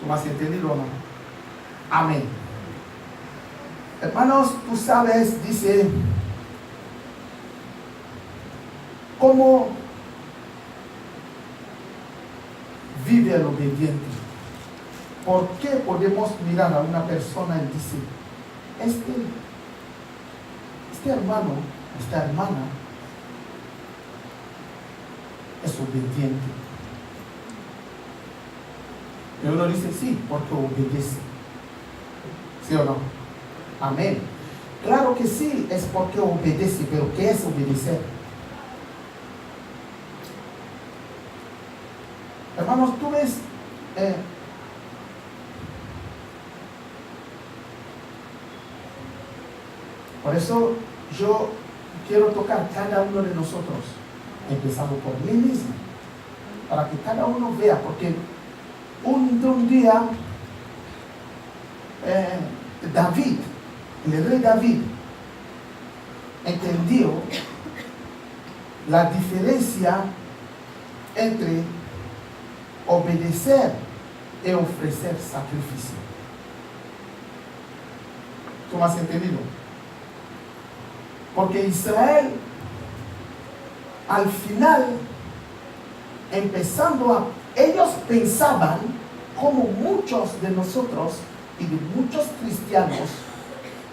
¿Tú me has entendido o no? Amén. Hermanos, tú sabes, dice, ¿cómo vive el obediente? ¿Por qué podemos mirar a una persona y decir, este hermano, esta hermana es obediente? Y uno dice, sí, porque obedece. ¿Sí o no? Amén. Claro que sí, es porque obedece, pero ¿qué es obedecer? Hermanos, tú ves, por eso yo quiero tocar cada uno de nosotros, empezando por mí mismo, para que cada uno vea, porque un día David, el rey David, entendió la diferencia entre obedecer y ofrecer sacrificio. ¿Tú me has entendido? Porque Israel, al final, ellos pensaban, como muchos de nosotros y de muchos cristianos,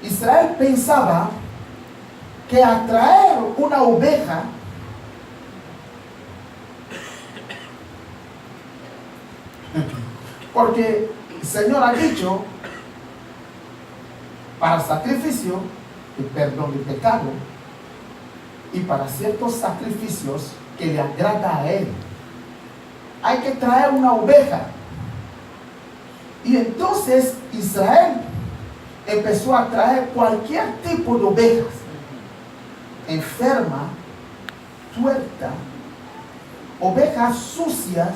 Israel pensaba que atraer una oveja porque el Señor ha dicho para sacrificio y perdón de pecado y para ciertos sacrificios que le agrada a Él hay que traer una oveja. Y entonces Israel empezó a traer cualquier tipo de ovejas, enferma, tuerta, ovejas sucias.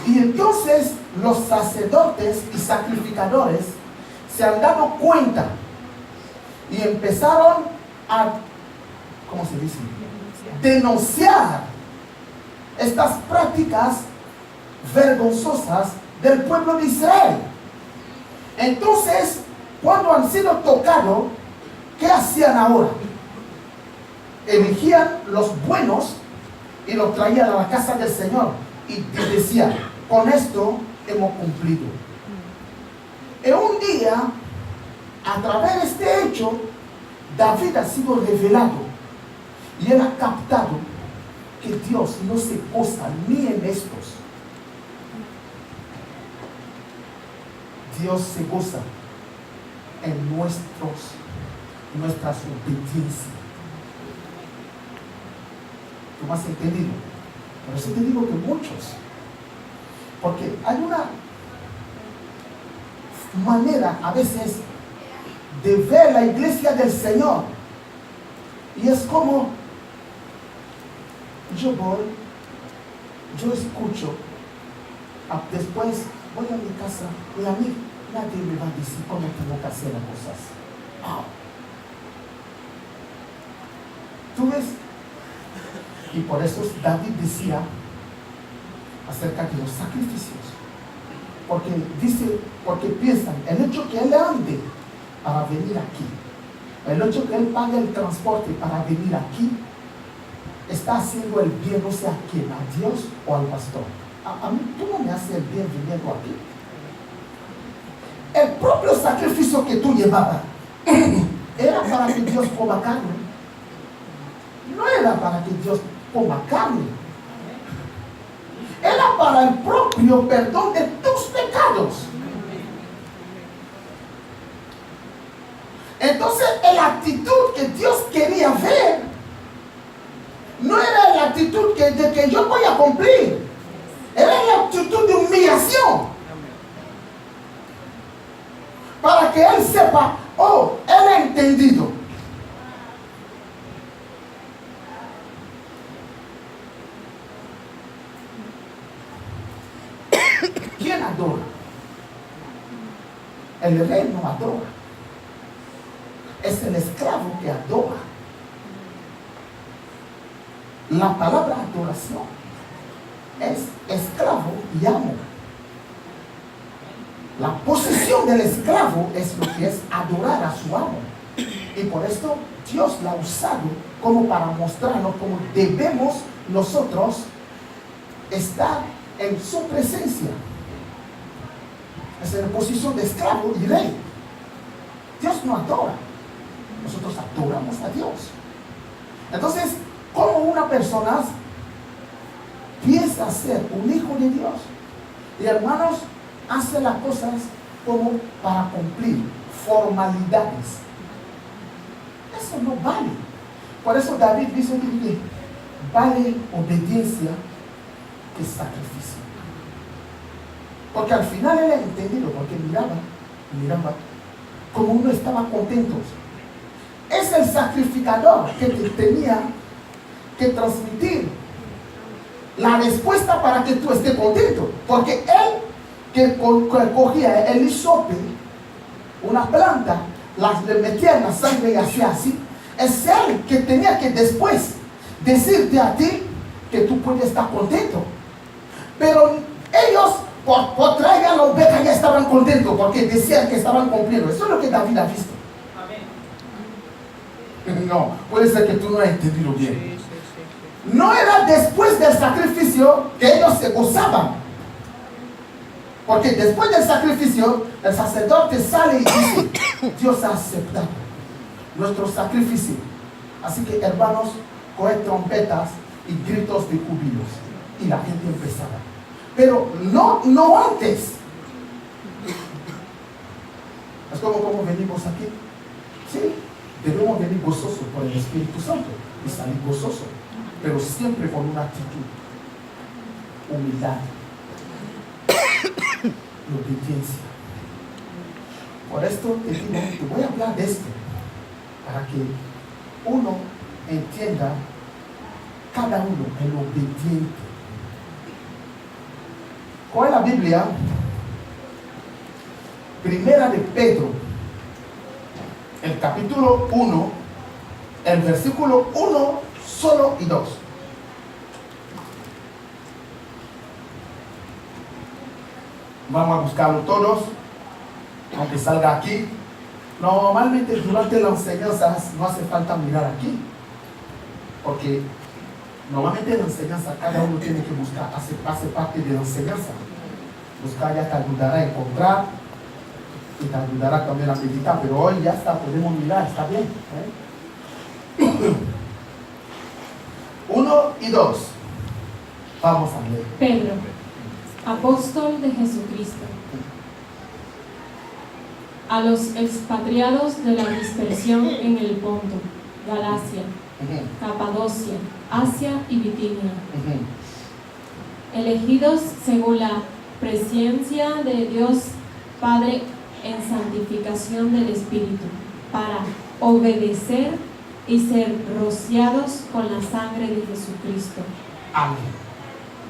Y entonces los sacerdotes y sacrificadores se han dado cuenta y empezaron a, ¿cómo se dice?, denunciar estas prácticas vergonzosas del pueblo de Israel. Entonces, cuando han sido tocados, ¿qué hacían ahora? Elegían los buenos y los traían a la casa del Señor y decían, con esto hemos cumplido. Y un día, a través de este hecho, David ha sido revelado y él ha captado que Dios no se goza ni en estos. Dios se goza en nuestras obediencias. ¿Tú me has entendido? Por eso te digo que muchos, porque hay una manera a veces de ver la iglesia del Señor y es como yo voy, yo escucho, después voy a mi casa y a mí nadie me va a decir cómo tengo que hacer las cosas. Wow. ¿Tú ves? Y por eso David decía acerca de los sacrificios, porque piensan, el hecho que él ande para venir aquí, el hecho que él pague el transporte para venir aquí, está haciendo el bien, no sé a quién, a Dios o al pastor. A mí tú no me haces el bien viniendo aquí. El propio sacrificio que tú llevabas era para que Dios coma carne. No era para que Dios coma carne. Era para el propio perdón de tus pecados. Entonces la actitud que Dios quería ver no era la actitud de que yo voy a cumplir. Era la actitud de humillación. Para que él sepa, oh, él ha entendido. ¿Quién adora? El rey no adora. Es el esclavo que adora. La palabra adoración es esclavo y amo. La posición del esclavo es lo que es adorar a su amo. Y por esto Dios la ha usado como para mostrarnos cómo debemos nosotros estar en su presencia. Es en posición de esclavo y rey. Dios no adora. Nosotros adoramos a Dios. Entonces, ¿cómo una persona piensa ser un hijo de Dios? Y hermanos, hace las cosas como para cumplir formalidades. Eso no vale. Por eso David dice que vale obediencia que sacrificio. Porque al final él ha entendido, porque miraba como uno estaba contento. Es el sacrificador que te tenía que transmitir la respuesta para que tú estés contento. Porque él que cogía el hisope, una planta, le metía en la sangre y hacía así, es él que tenía que después decirte a ti que tú puedes estar contento. Pero ellos por traer a la oveja ya estaban contentos porque decían que estaban cumpliendo. Eso es lo que David ha visto. Amén. No, puede ser que tú no hayas entendido bien. No era después del sacrificio que ellos se gozaban. Porque después del sacrificio, el sacerdote sale y dice, Dios ha aceptado nuestro sacrificio. Así que, hermanos, coge trompetas y gritos de júbilos. Y la gente empezaba. Pero no antes. Es como venimos aquí. Sí, debemos venir gozosos por el Espíritu Santo y salir gozosos. Pero siempre con una actitud, humildad y obediencia. Por esto te voy a hablar de esto, para que uno entienda cada uno el obediente. ¿Cuál es la Biblia? Primera de Pedro, el capítulo 1, el versículo 1 solo y 2. Vamos a buscarlo todos, aunque salga aquí. Normalmente durante las enseñanzas no hace falta mirar aquí, porque normalmente en la enseñanza cada uno tiene que buscar, hace parte de la enseñanza. Buscar ya te ayudará a encontrar y te ayudará también a meditar, pero hoy ya está, podemos mirar, está bien. 1 y 2. Vamos a leer. Pedro, apóstol de Jesucristo, a los expatriados de la dispersión en el Ponto, Galacia, Capadocia, Asia y Bitinia, elegidos según la presencia de Dios Padre en santificación del Espíritu, para obedecer y ser rociados con la sangre de Jesucristo. Amén.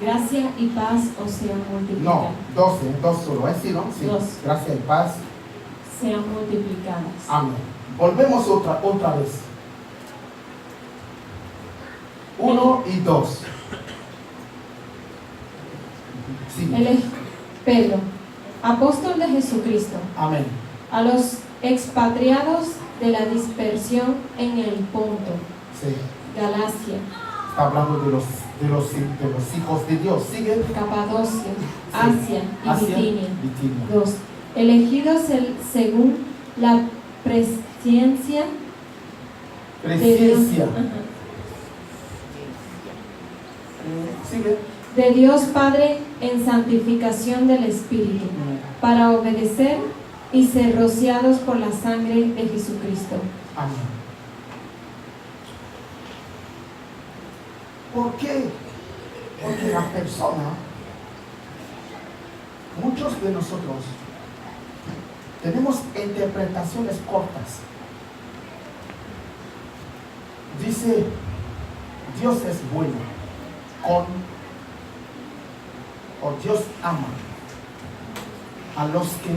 Gracia y paz os sean multiplicadas. No, 2 solo, ¿es sí, no? Sí. 2. Gracia y paz sean multiplicadas. Amén. Volvemos otra vez. 1 y 2. Sí. Pedro, apóstol de Jesucristo. Amén. A los expatriados de la dispersión en el Ponto, Sí. Galacia. Está hablando de los hijos de Dios. Sigue. Capadocia, Sí. Asia y Bitinia. 2. Bitinia. Elegidos según la presencia de Dios. Sigue. De Dios Padre en santificación del Espíritu, para obedecer y ser rociados por la sangre de Jesucristo. Amén. ¿Por qué? Porque la persona, muchos de nosotros, tenemos interpretaciones cortas. Dice, Dios es bueno, o Dios ama a los que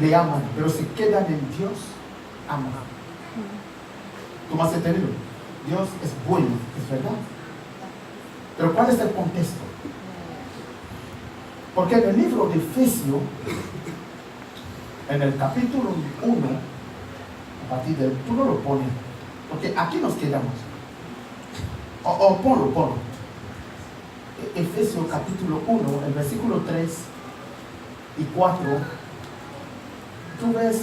le aman, pero se quedan en Dios, ama. ¿Tú me has entendido? Dios es bueno, es verdad. Pero ¿cuál es el contexto? Porque en el libro de Efesios, en el capítulo 1, a partir del, tú no lo pones, porque aquí nos quedamos. O ponlo. Efesios capítulo 1, el versículo 3 y 4. ¿Tú ves?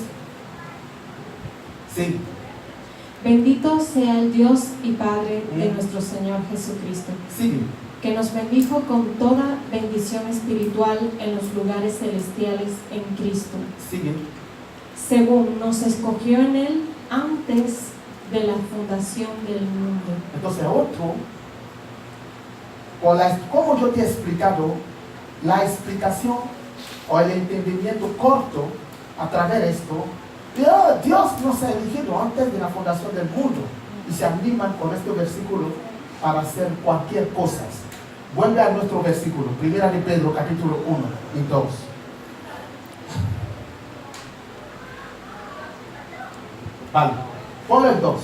Sí. Bendito sea el Dios y Padre de nuestro Señor Jesucristo, Sigue. que nos bendijo con toda bendición espiritual en los lugares celestiales en Cristo, Sigue. según nos escogió en Él antes de la fundación del mundo. Entonces, como yo te he explicado, la explicación o el entendimiento corto a través de esto, Dios nos ha elegido antes de la fundación del mundo y se animan con este versículo para hacer cualquier cosa. Vuelve a nuestro versículo, 1 de Pedro capítulo 1 y 2. Vale, ponle el 2.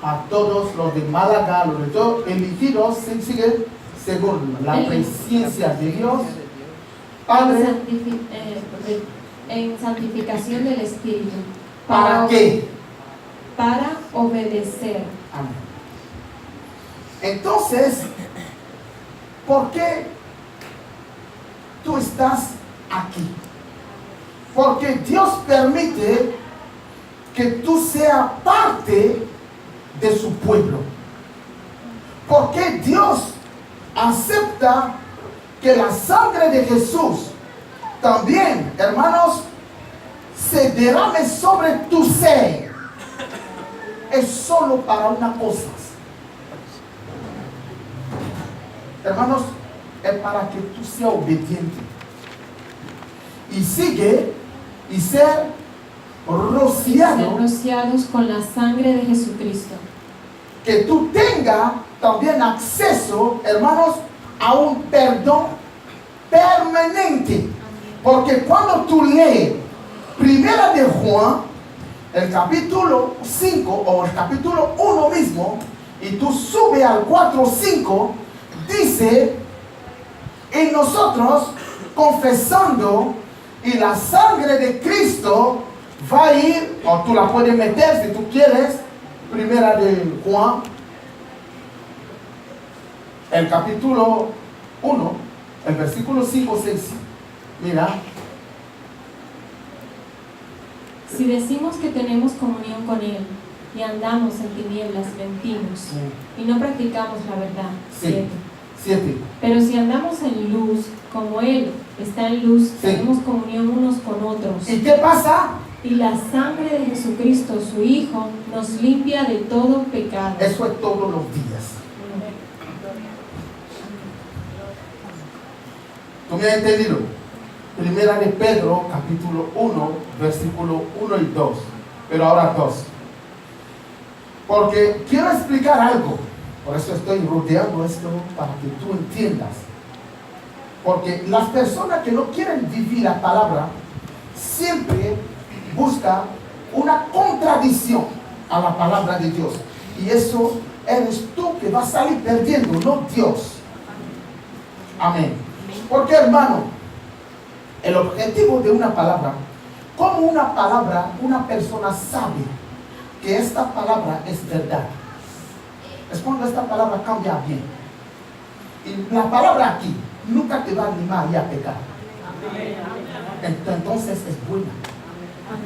A todos los de Málaga, los de todos, elegidos, sigue según la presencia de Dios, Padre. En santificación del Espíritu. ¿Para qué? Para obedecer. Amén. Entonces, ¿por qué tú estás aquí? Porque Dios permite que tú seas parte de su pueblo. Porque Dios acepta que la sangre de Jesús también, hermanos, se derrame sobre tu ser. Es solo para una cosa. Hermanos, es para que tú seas obediente y sigue y ser rociados con la sangre de Jesucristo. Que tú tengas también acceso, hermanos, a un perdón permanente. Porque cuando tú lees 1 de Juan, el capítulo 5 o el capítulo 1 mismo, y tú subes al 4-5, dice, y nosotros confesando, y la sangre de Cristo va a ir, o tú la puedes meter si tú quieres, 1 de Juan, el capítulo 1, el versículo 5-6. Mira. Si decimos que tenemos comunión con Él y andamos en tinieblas, mentimos y no practicamos la verdad. 7. Pero si andamos en luz, como Él está en luz, tenemos comunión unos con otros. ¿Y qué pasa? Y la sangre de Jesucristo, su Hijo, nos limpia de todo pecado. Eso es todos los días. ¿Tú me has entendido? 1 de Pedro, capítulo 1, versículo 1 y 2. Pero ahora 2. Porque quiero explicar algo. Por eso estoy rodeando esto para que tú entiendas. Porque las personas que no quieren vivir la palabra siempre buscan una contradicción a la palabra de Dios. Y eso eres tú que vas a salir perdiendo, no Dios. Amén. Porque, hermano, el objetivo de una palabra, como una palabra, una persona sabe que esta palabra es verdad. Es cuando esta palabra cambia bien. Y la palabra aquí nunca te va a animar a pecar. Entonces es buena.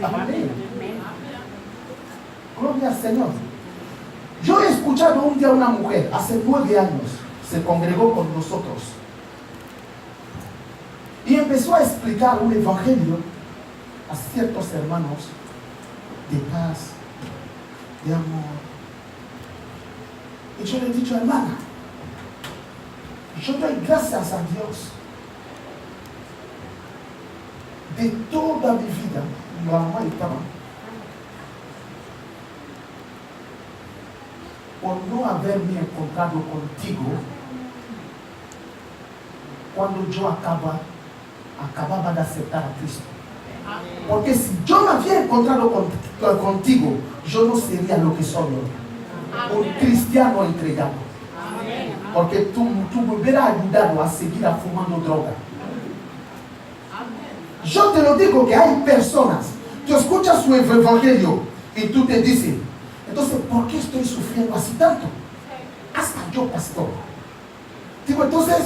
Amén. Gloria al Señor. Yo he escuchado un día a una mujer, hace 9 años, se congregó con nosotros. Y empezó a explicar un evangelio a ciertos hermanos de paz, de amor. Y yo le he dicho, hermana, yo doy gracias a Dios de toda mi vida, la mamá estaba, por no haberme encontrado contigo cuando yo acababa de aceptar a Cristo. Porque si yo me había encontrado contigo, yo no sería lo que soy hoy. Un cristiano entregado. Porque tú me hubieras ayudado a seguir fumando droga. Yo te lo digo que hay personas, tú escuchas su evangelio y tú te dices, entonces, ¿por qué estoy sufriendo así tanto? Hasta yo, pastor. Digo, entonces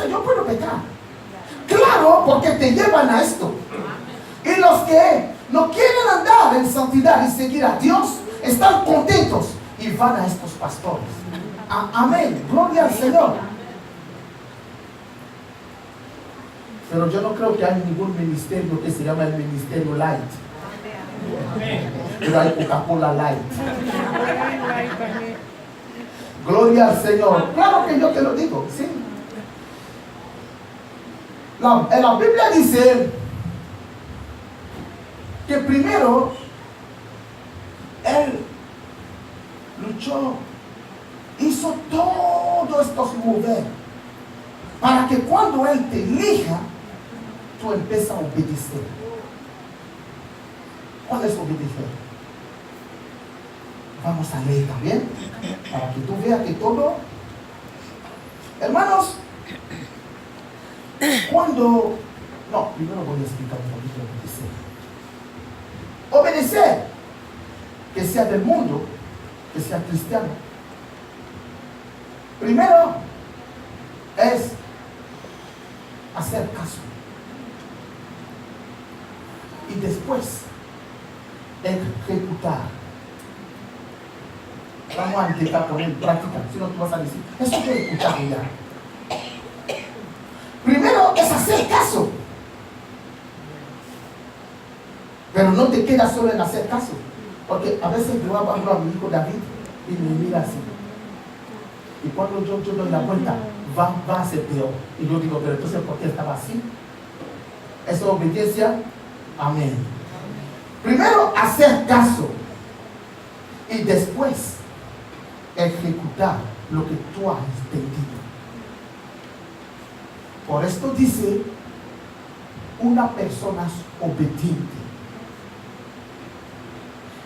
yo puedo pecar. Claro, porque te llevan a esto. Y los que no quieren andar en santidad y seguir a Dios, están contentos y van a estos pastores. Amén, gloria al Señor. Pero yo no creo que hay ningún ministerio que se llama el ministerio light. Pero hay Coca-Cola light. Gloria al Señor. Claro que yo te lo digo, sí. La Biblia dice que primero Él luchó, hizo todos estos mover para que cuando Él te elija, tú empieces a obedecer. ¿Cuál es obedecer? Vamos a leer también, para que tú veas que todo, hermanos, primero voy a explicar un poquito de obedecer. Obedecer, que sea del mundo, que sea cristiano. Primero es hacer caso. Y después ejecutar. Vamos a intentar poner en práctica, si no tú vas a decir, eso es escuchar ya. Primero es hacer caso. Pero no te quedas solo en hacer caso. Porque a veces yo hablo a mi hijo David y me mira así. Y cuando yo doy la vuelta, va a ser peor. Y yo digo, pero entonces, ¿por qué estaba así? ¿Eso es obediencia? Amén. Primero hacer caso. Y después ejecutar lo que tú has entendido. Por esto dice, una persona obediente.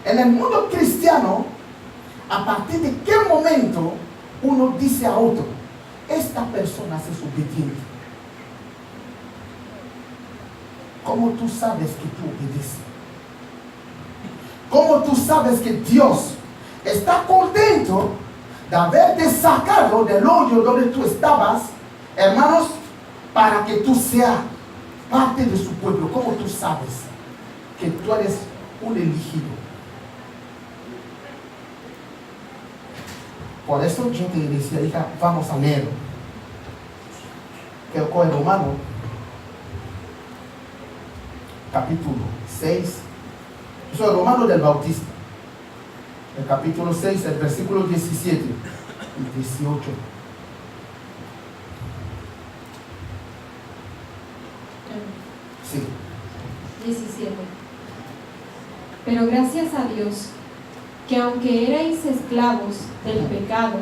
En el mundo cristiano, a partir de qué momento uno dice a otro, esta persona es obediente? ¿Cómo tú sabes que tú obedeces? ¿Cómo tú sabes que Dios está contento de haberte sacado del hoyo donde tú estabas, hermanos, para que tú seas parte de su pueblo? ¿Cómo tú sabes que tú eres un elegido? Por eso yo te decía, hija, vamos a leerlo. Que con el Romano, capítulo 6, eso es el Romano del Bautista. El capítulo 6, el versículo 17 y 18. Sí. 17. Pero gracias a Dios, que aunque erais esclavos del pecado,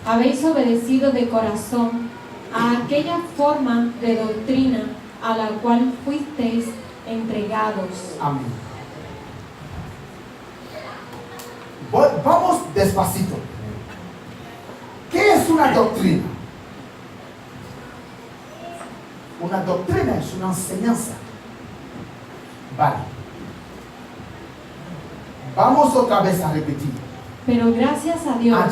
habéis obedecido de corazón a aquella forma de doctrina a la cual fuisteis entregados. Amén. Vamos despacito. ¿Qué es una doctrina? Una doctrina es una enseñanza. Vale. Vamos otra vez a repetir. Pero gracias a Dios,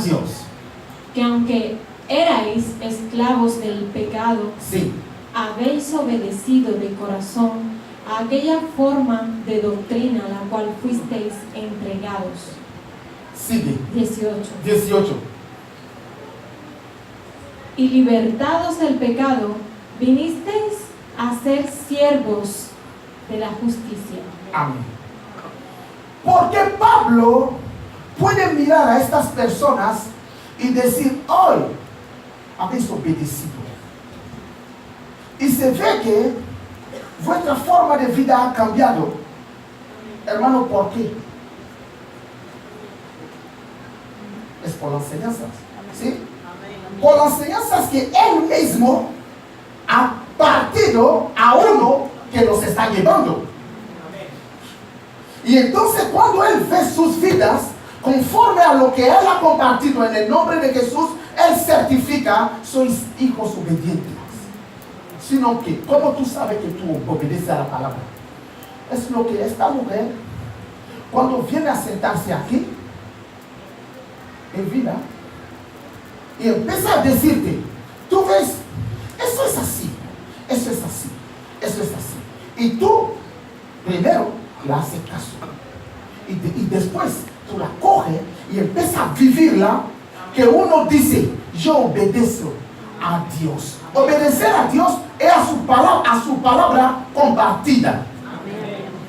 que aunque erais esclavos del pecado, sí, habéis obedecido de corazón a aquella forma de doctrina a la cual fuisteis entregados. Sigue. 18. Y libertados del pecado, vinisteis a ser siervos de la justicia. Amén. Porque Pablo puede mirar a estas personas y decir, hoy habéis obedecido. Y se ve que vuestra forma de vida ha cambiado. Hermano, ¿por qué? Es por las enseñanzas. ¿Sí? Por las enseñanzas que él mismo ha partido a uno que los está llevando. Y entonces cuando él ve sus vidas conforme a lo que él ha compartido en el nombre de Jesús, él certifica, sois hijos obedientes. Sino que, ¿cómo tú sabes que tú obedeces a la palabra? Es lo que esta mujer, cuando viene a sentarse aquí, en vida, y empieza a decirte, tú ves, eso es así, eso es así, eso es así. Y tú, primero, la haces caso. Y después, tú la coges y empiezas a vivirla, que uno dice, yo obedezco a Dios. Obedecer a Dios es a su palabra compartida.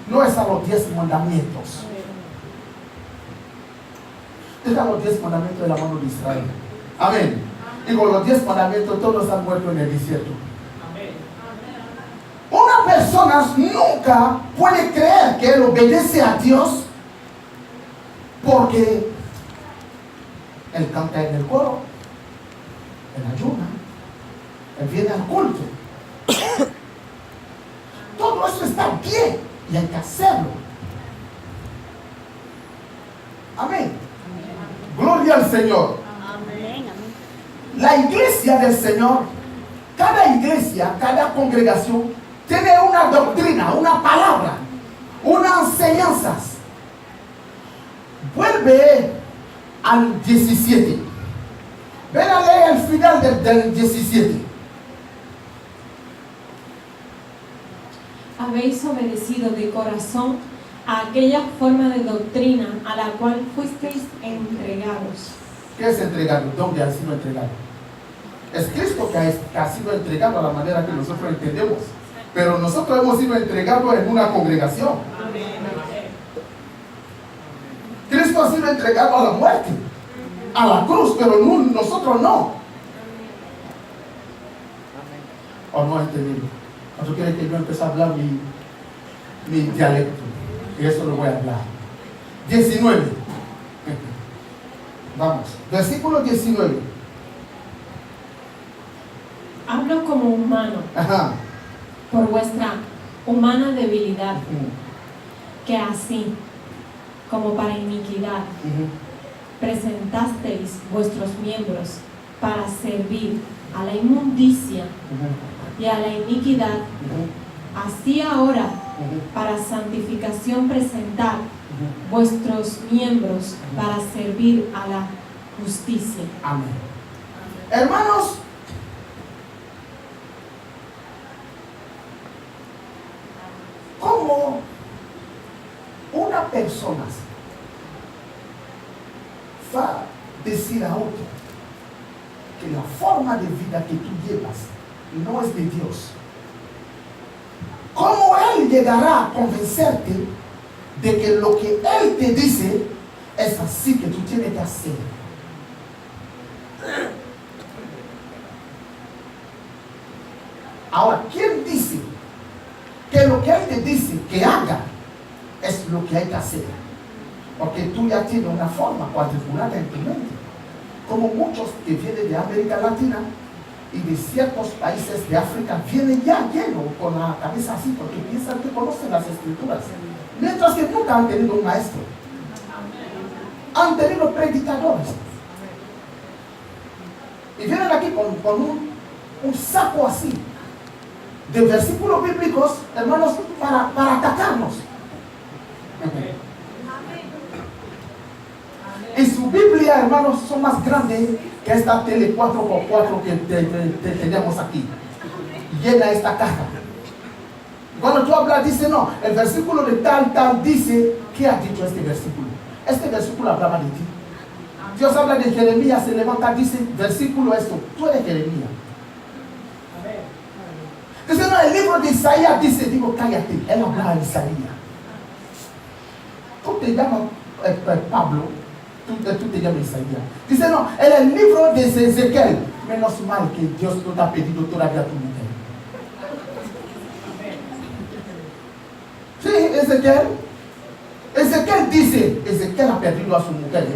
No es a los 10 mandamientos. Deja los 10 mandamientos de la mano de Israel. Amén. Y con los 10 mandamientos todos han muerto en el desierto. Una persona nunca puede creer que él obedece a Dios porque él canta en el coro, él ayuna, él viene al culto. Todo eso está bien y hay que hacerlo. Amén. Gloria al Señor. Amén. La iglesia del Señor, cada iglesia, cada congregación tiene una doctrina, una palabra, unas enseñanzas. Vuelve al 17. Ven a leer el final del 17. Habéis obedecido de corazón a aquella forma de doctrina a la cual fuisteis entregados. ¿Qué es entregado? ¿Dónde ha sido entregado? Es Cristo que ha sido entregado a la manera que nosotros entendemos. Pero nosotros hemos sido entregados en una congregación. Cristo ha sido entregado a la muerte, a la cruz, pero nosotros no. ¿O no ha entendido? ¿Cuánto quiere que yo empiece a hablar mi dialecto? Y eso lo voy a hablar. 19. Vamos, versículo 19. Hablo como humano, Ajá. por vuestra humana debilidad, que así, como para iniquidad, presentasteis vuestros miembros para servir a la inmundicia y a la iniquidad, así ahora, para santificación presentad vuestros miembros para servir a la justicia. Amén. Hermanos, ¿cómo una persona va a decir a otro que la forma de vida que tú llevas no es de Dios? ¿Cómo él llegará a convencerte de que lo que él te dice es así que tú tienes que hacer? Ahora, ¿quién dice que lo que él te dice que haga es lo que hay que hacer? Porque tú ya tienes una forma cuadriculada en tu mente, como muchos que vienen de América Latina y de ciertos países de África vienen ya llenos con la cabeza así porque piensan que conocen las escrituras, mientras que nunca han tenido un maestro, han tenido predicadores y vienen aquí con un saco así de versículos bíblicos, hermanos, para atacarnos. Y su Biblia, hermanos, son más grandes que esta tele 4x4 que tenemos aquí. Llena esta caja. Cuando tú hablas, dice, no, el versículo de tal, dice, ¿qué ha dicho este versículo? Este versículo hablaba de ti. Dios habla de Jeremías, se levanta, dice, versículo esto, tú eres Jeremías. Dice, no, el libro de Isaías dice, digo, cállate, él hablaba de Isaías. Tú te llamas Pablo, tú te llamas Isaías. Dice, no, en el libro de Ezequiel, menos mal que Dios no te ha pedido todavía tu mujer. Sí, Ezequiel dice, Ezequiel ha perdido a su mujer.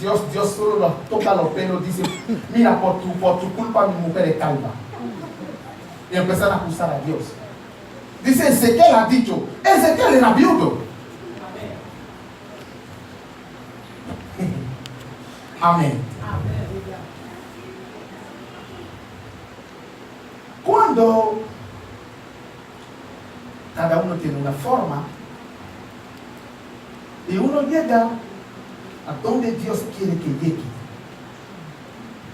Dios solo lo toca los pelos, dice, mira, por tu culpa mi mujer es calva. Y empezaron a acusar a Dios. Dice, Ezequiel ha dicho, Ezequiel era viudo. Amén. cuando cada uno tiene una forma y uno llega a donde Dios quiere que llegue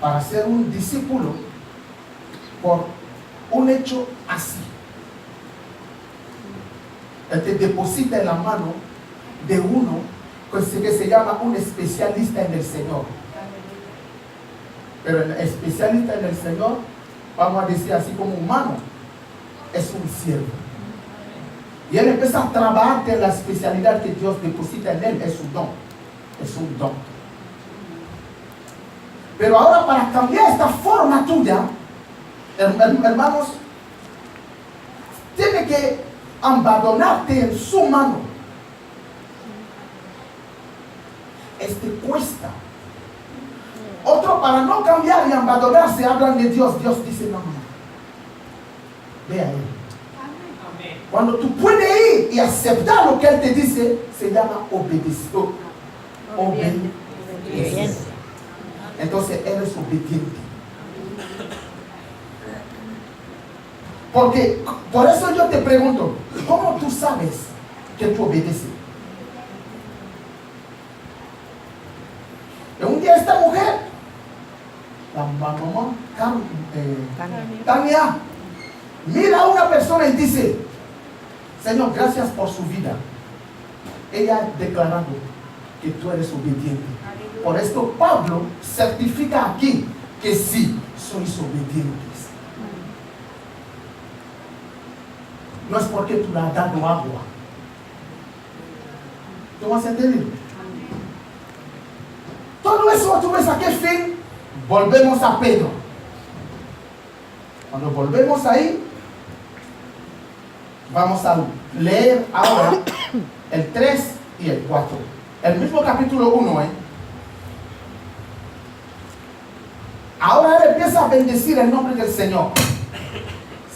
para ser un discípulo por un hecho así. Él te deposita en la mano de uno que se llama un especialista en el Señor. Pero el especialista en el Señor, vamos a decir así como humano, es un siervo. Y él empieza a trabajar en la especialidad que Dios deposita en él, es un don. Es un don. Pero ahora, para cambiar esta forma tuya, hermanos, tiene que abandonarte en su mano. Cuesta. Otro, para no cambiar y abandonarse, hablan de Dios. Dios dice: no, ve a Él. Cuando tú puedes ir y aceptar lo que Él te dice, se llama obediencia. Entonces eres obediente. Porque, por eso yo te pregunto, ¿cómo tú sabes que tú obedeces? Un día esta mujer, la mamá Tania, mira a una persona y dice: Señor, gracias por su vida. Ella declarando que tú eres obediente. Por esto Pablo certifica aquí que sí, sois obedientes. No es porque tú le has dado agua. ¿Tú vas a entender? Todo eso, ¿tú ves a qué fin? Volvemos a Pedro. Cuando volvemos ahí, vamos a leer ahora el 3 y el 4. El mismo capítulo 1, Ahora él empieza a bendecir el nombre del Señor.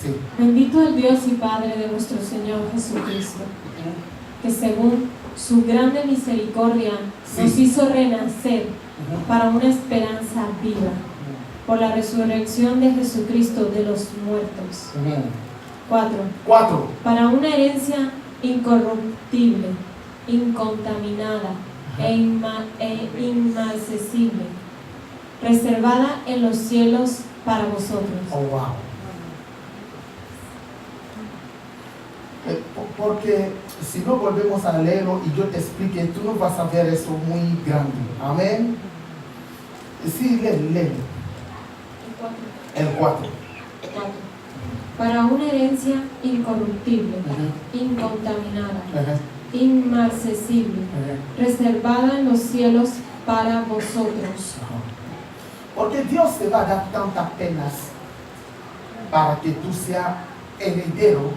Sí. Bendito el Dios y Padre de nuestro Señor Jesucristo, que según su grande misericordia nos hizo renacer para una esperanza viva, por la resurrección de Jesucristo de los muertos. 4. Para una herencia incorruptible, incontaminada e inmarcesible, reservada en los cielos para vosotros. Oh, wow. Porque si no volvemos a leerlo y yo te explique, tú no vas a ver eso muy grande. Amén. Sí, lee. El 4. Para una herencia incorruptible, incontaminada, inmarcesible, reservada en los cielos para vosotros. Porque Dios te va a dar tantas penas para que tú seas heredero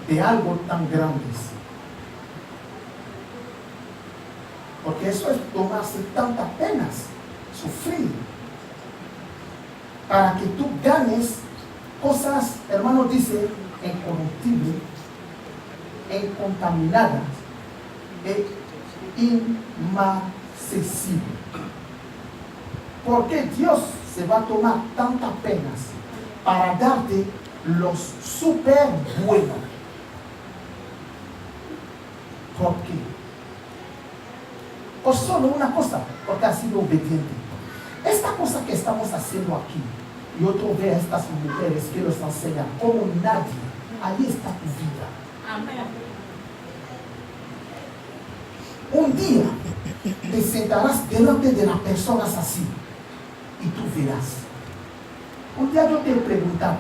de algo tan grande. Porque eso es tomarse tantas penas, sufrir, para que tú ganes cosas, hermano, dice, incorruptibles, incontaminadas e inmarcesibles. ¿Por qué Dios se va a tomar tantas penas para darte los súper buenos? ¿Por qué? Por solo una cosa, porque has sido obediente. Esta cosa que estamos haciendo aquí, y otro ve a estas mujeres que los enseñan como nadie, ahí está tu vida. Amén. Un día te sentarás delante de las personas así y tú verás. Un día yo te he preguntado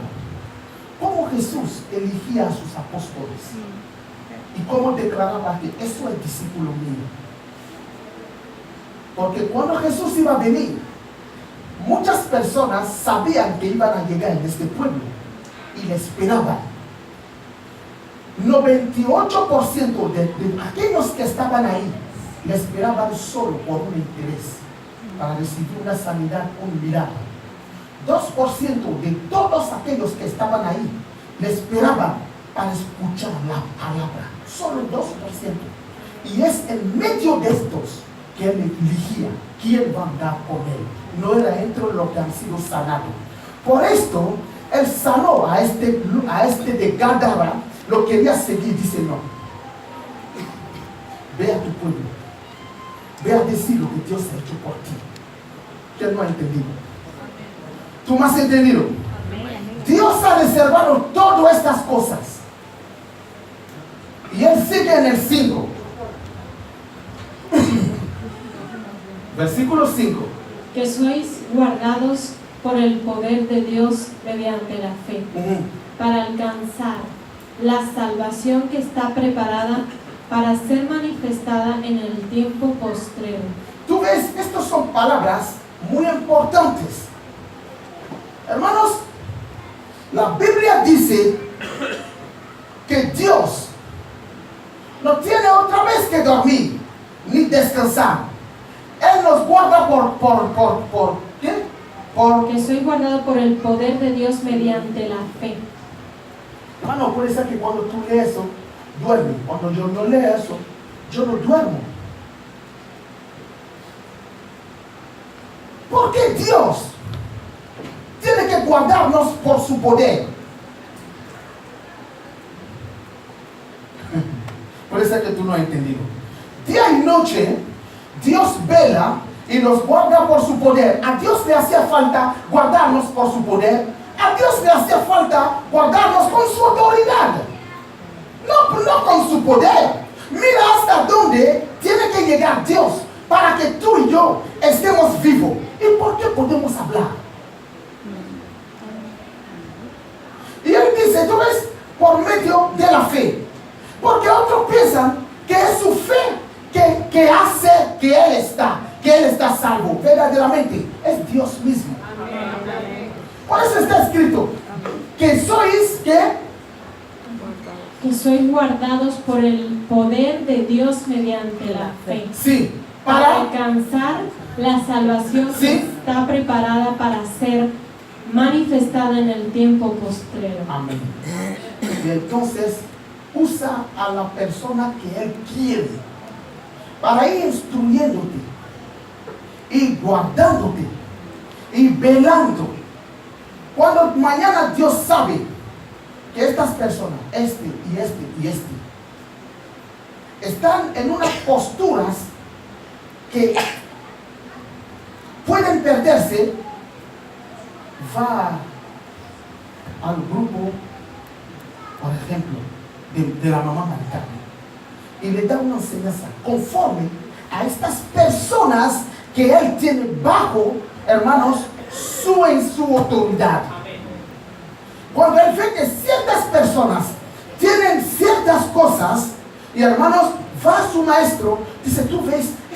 cómo Jesús elegía a sus apóstoles y cómo declaraba que eso es discípulo mío. Porque cuando Jesús iba a venir, muchas personas sabían que iban a llegar en este pueblo y le esperaban. 98% de aquellos que estaban ahí le esperaban solo por un interés, para recibir una sanidad, un milagro. 2% de todos aquellos que estaban ahí le esperaban para escuchar la palabra, solo 2%. Y es en medio de estos que él elegía quién va a andar con él. No era entre los que han sido sanados. Por esto, Él sanó a este de Gadara, lo quería seguir, dice no. Ve a tu pueblo, ve a decir lo que Dios ha hecho por ti. ¿Quién no ha entendido? ¿Tú me has entendido? Dios ha reservado todas estas cosas. Y Él sigue en el 5. Versículo 5. Que sois guardados por el poder de Dios mediante la fe, para alcanzar la salvación que está preparada para ser manifestada en el tiempo postrero. Tú ves, estas son palabras muy importantes. Hermanos, la Biblia dice que Dios no tiene otra vez que dormir ni descansar. Él nos guarda ¿qué? Que soy guardado por el poder de Dios mediante la fe. Hermano, puede ser que cuando tú lees eso, duermes. Cuando yo no leo eso, yo no duermo. Porque Dios tiene que guardarnos por su poder. Puede ser que tú no has entendido. Día y noche, Dios vela y nos guarda por su poder. A Dios le hacía falta guardarnos por su poder. A Dios le hacía falta guardarnos con su autoridad. No con su poder. Mira hasta dónde tiene que llegar Dios para que tú y yo estemos vivos. ¿Y por qué podemos hablar? Y Él dice, tú ves, por medio de la fe. Porque otros piensan que es su fe que hace que Él está salvo. Verdaderamente es Dios mismo. Por eso está escrito que sois que sois guardados por el poder de Dios mediante la fe. Sí, para alcanzar la salvación sí, que está preparada para ser manifestada en el tiempo postrero. Amén. Y entonces usa a la persona que Él quiere para ir instruyéndote y guardándote y velando. Cuando mañana Dios sabe que estas personas, están en unas posturas que pueden perderse, va al grupo, por ejemplo, de la mamá Maricarmen y le da una enseñanza conforme a estas personas que Él tiene bajo, hermanos, en su autoridad. Cuando Él ve que ciertas personas tienen ciertas cosas, y hermanos, va a su maestro, dice, tú ves,